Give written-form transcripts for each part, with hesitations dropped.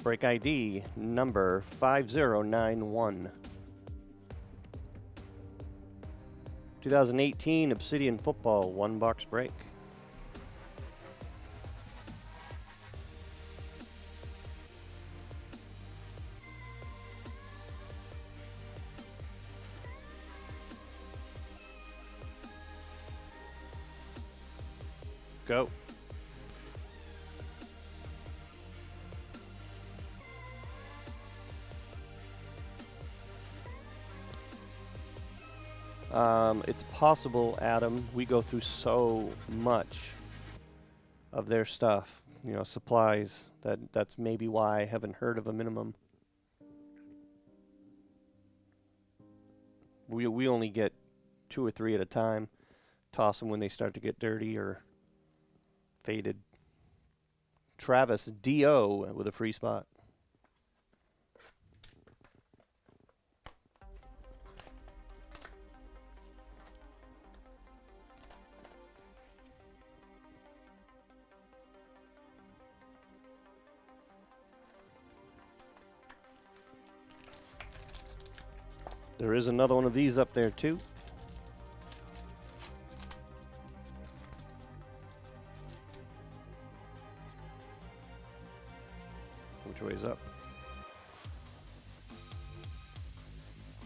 Break ID number 5091. 2018 Obsidian Football 1-box break. Go. It's possible, Adam, we go through so much of their stuff, you know, supplies, that's maybe why I haven't heard of a minimum. We only get 2 or 3 at a time. Toss them when they start to get dirty or faded. Travis D.O. with a free spot. There is another one of these up there too. Which way's up?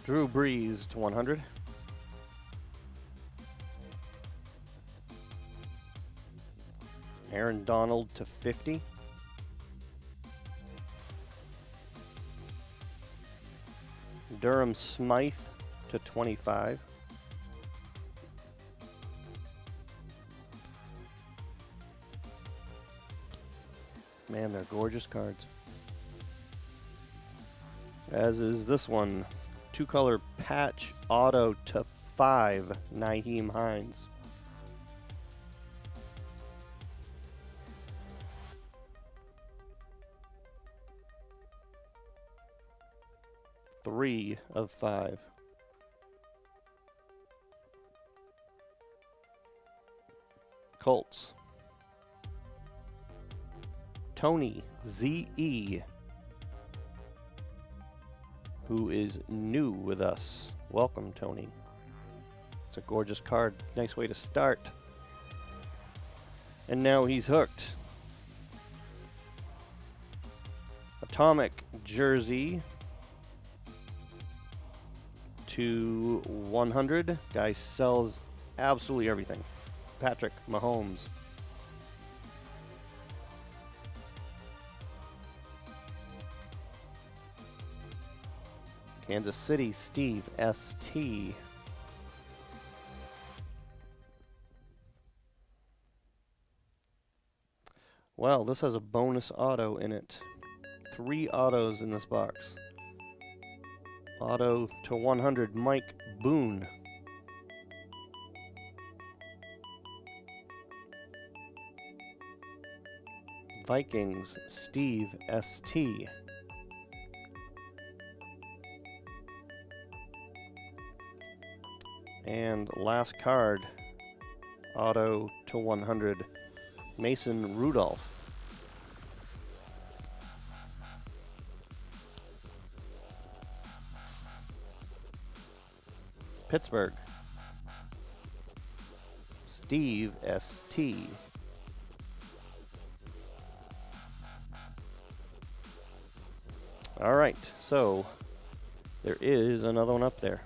Drew Brees to 100. Aaron Donald to 50. Durham Smythe to 25. Man, they're gorgeous cards. As is this one. 2-color patch auto to 5, Nyheim Hines. Three of 5. Colts. Tony Z.E., who is new with us. Welcome, Tony. It's a gorgeous card. Nice way to start. And now he's hooked. Atomic jersey to 100. Guy sells absolutely everything. Patrick Mahomes. Kansas City, Steve S.T. Well, this has a bonus auto in it. 3 autos in this box. Auto to 100, Mike Boone. Vikings, Steve S.T. And last card, auto to 100, Mason Rudolph. Pittsburgh, Steve S.T. All right, so there is another one up there.